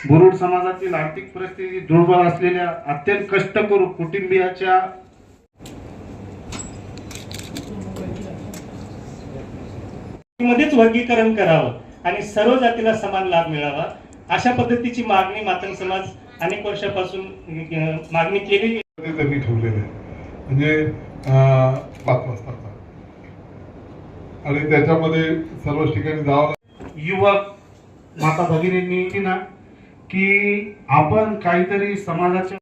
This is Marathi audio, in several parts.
बुरुड समाजातील आर्थिक परिस्थिती दुर्बल असलेल्या अत्यंत कष्टकरू कुटुंबियाच्या मध्येच वर्गीकरण करावं आणि सर्व जातीला समान लाभ मिळावा अशा पद्धतीची मागणी मातंग समाज अनेक वर्षापासून मागणी केली त्यांनी ठेवलेले म्हणजे 5 वाजताचा आणि त्याच्यामध्ये सर्वच ठिकाणी जावं. युवक माता भगिनींनी ना की आपण काहीतरी समाजाच्या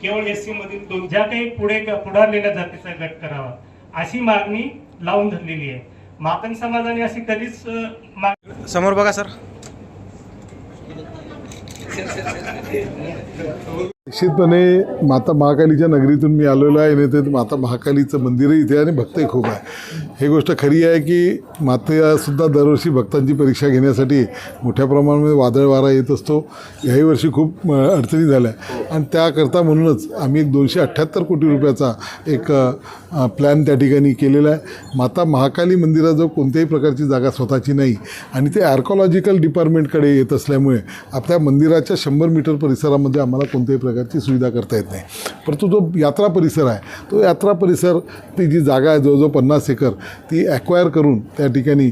केवळ एससी मधील ज्या काही पुढारलेल्या जातीचा गट करावा अशी मागणी लावून धरलेली आहे. मातंग समाजाने अशी कधीच समोर बघा सर. निश्चितपणे माता महाकालीच्या नगरीतून मी आलेलो आहे आणि ते माता महाकालीचं मंदिरही इथे आणि भक्तही खूप आहे. ही गोष्ट खरी आहे की मातेसुद्धा दरवर्षी भक्तांची परीक्षा घेण्यासाठी मोठ्या प्रमाणामध्ये वादळ वारा येत असतो. याही वर्षी खूप अडचणी झाल्या आणि त्याकरता म्हणूनच आम्ही 278 कोटी रुपयाचा एक प्लॅन त्या ठिकाणी केलेला आहे. माता महाकाली मंदिराजवळ कोणत्याही प्रकारची जागा स्वतःची नाही आणि ते आर्कॉलॉजिकल डिपार्टमेंटकडे येत असल्यामुळे आपल्या मंदिराच्या 100 मीटर परिसरामध्ये आम्हाला कोणत्याही प्रकारची सुविधा करता येत नाही. परंतु जो यात्रा परिसर आहे तो यात्रा परिसर ती जी जागा आहे जवळजवळ 50 एकर ती ॲक्वायर करून त्या ठिकाणी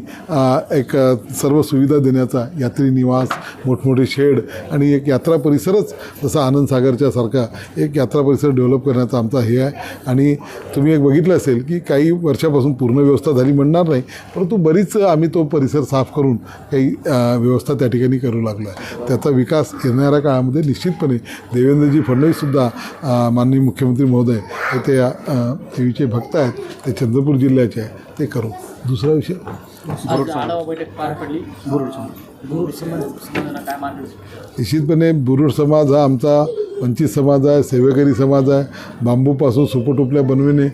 एक सर्व सुविधा देण्याचा यात्री निवास मोठमोठे शेड आणि एक यात्रा परिसरच जसा आनंदसागरच्या सारखा एक यात्रा परिसर डेव्हलप करण्याचा आमचा हे आहे. आणि तुम्ही एक बघितलं असेल की काही वर्षापासून पूर्ण व्यवस्था झाली म्हणणार नाही परंतु बरीच आम्ही तो परिसर साफ करून काही व्यवस्था त्या ठिकाणी करू लागलो आहे. त्याचा विकास येणाऱ्या काळामध्ये निश्चितपणे देवेंद्रजी फडणवीससुद्धा माननीय मुख्यमंत्री महोदय हे ते देवीचे भक्त आहेत ते चंद्रपूर जिल्ह्याचे आहे ते करू. दुसरा विषय निश्चितपणे बुरुड समाज हा आमचा वंचित समाज आहे, सेवेकरी समाज आहे. बांबूपासून सुपटोपल्या बनविणे,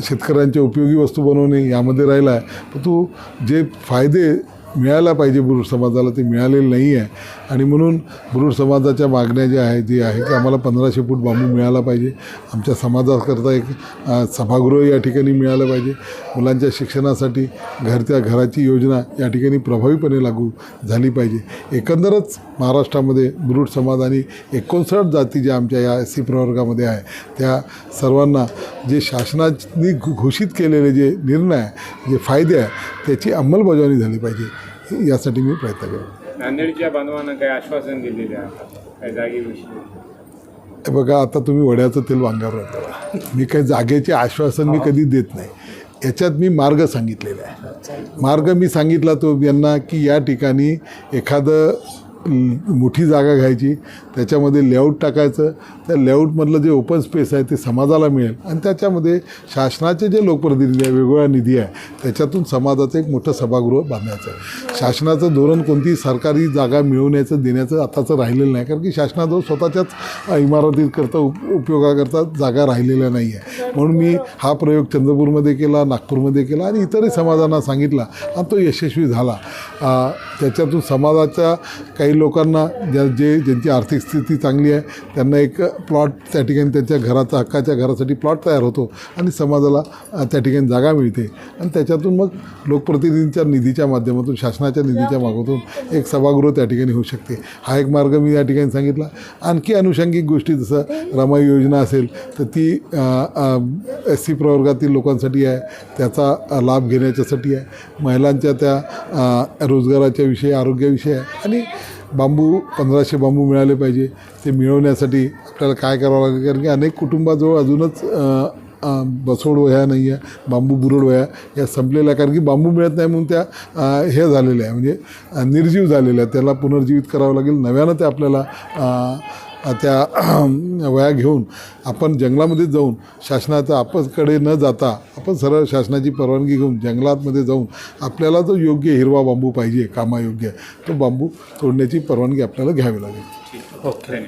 शेतकऱ्यांच्या उपयोगी वस्तू बनवणे यामध्ये राहिला आहे. परंतु जे फायदे मिळायला पाहिजे बुरुड समाजाला ते मिळालेलं नाही आहे आणि म्हणून बुरुड समाजाच्या मागण्या ज्या आहे जी आहे की आम्हाला 1500 फूट बांबू मिळाला पाहिजे. आमच्या समाजाकरता एक सभागृह या ठिकाणी मिळालं पाहिजे. मुलांच्या शिक्षणासाठी घराची योजना या ठिकाणी प्रभावीपणे लागू झाली पाहिजे. एकंदरच महाराष्ट्रामध्ये बुरुड समाज आणि 59 जाती ज्या आमच्या या SC प्रवर्गामध्ये आहे त्या सर्वांना जे शासनाने घोषित केलेले जे निर्णय आहे जे फायदे आहे त्याची अंमलबजावणी झाली पाहिजे यासाठी मी प्रयत्न करेन. नांदेडच्या बांधवांना काही आश्वासन दिलेले आहे काही जागेविषयी? बघा आता तुम्ही वड्याचं तेल वांग्यावर करा. मी काही जागेचे आश्वासन मी कधी देत नाही. याच्यात मी मार्ग सांगितलेला आहे. मार्ग मी सांगितला तो यांना की या ठिकाणी एखादं मोठी जागा घ्यायची त्याच्यामध्ये लेआउट टाकायचं. त्या लेआउटमधलं जे ओपन स्पेस आहे ते समाजाला मिळेल आणि त्याच्यामध्ये शासनाचे जे लोकप्रतिनिधी आहे वेगवेगळा निधी आहे त्याच्यातून समाजाचं एक मोठं सभागृह बांधायचं आहे. शासनाचं धोरण कोणतीही सरकारी जागा मिळवण्याचं देण्याचं आताचं राहिलेलं नाही कारण की शासनाजवळ स्वतःच्याच इमारतीकरता उपयोगाकरता जागा राहिलेल्या नाही आहे. म्हणून मी हा प्रयोग चंद्रपूरमध्ये केला, नागपूरमध्ये केला आणि इतरही समाजांना सांगितला आणि तो यशस्वी झाला. त्याच्यातून समाजाच्या काही लोकांना ज्यांची आर्थिक स्थिती चांगली आहे त्यांना एक प्लॉट त्या ठिकाणी त्यांच्या घराचा हक्काच्या घरासाठी प्लॉट तयार होतो आणि समाजाला त्या ठिकाणी जागा मिळते आणि त्याच्यातून मग लोकप्रतिनिधींच्या निधीच्या माध्यमातून शासनाच्या निधीच्या माध्यमातून एक सभागृह त्या ठिकाणी होऊ शकते. हा एक मार्ग मी या ठिकाणी सांगितला. आणखी अनुषंगिक गोष्टी जसं रमाई योजना असेल तर ती SC प्रवर्गातील लोकांसाठी आहे त्याचा लाभ घेण्याच्यासाठी आहे. महिलांच्या त्या रोजगाराच्या विषयी आरोग्याविषयी आहे आणि बांबू 1500 बांबू मिळाले पाहिजे. ते मिळवण्यासाठी आपल्याला काय करावं लागेल कारण की अनेक कुटुंबाजवळ अजूनच बसोड वह्या नाही आहे, बांबू बुरुड वह्या या संपलेल्या कारण की बांबू मिळत नाही म्हणून त्या हे झालेल्या आहे म्हणजे निर्जीव झालेल्या आहे. त्याला पुनर्जीवित करावं लागेल. नव्यानं ते आपल्याला त्या वया घेऊन आपण जंगलामध्ये जाऊन शासनाचं आपणकडे न जाता आपण सरळ शासनाची परवानगी घेऊन जंगलातमध्ये जाऊन आपल्याला जो योग्य हिरवा बांबू पाहिजे कामायोग्य तो बांबू तोडण्याची परवानगी आपल्याला घ्यावी लागेल. ओके.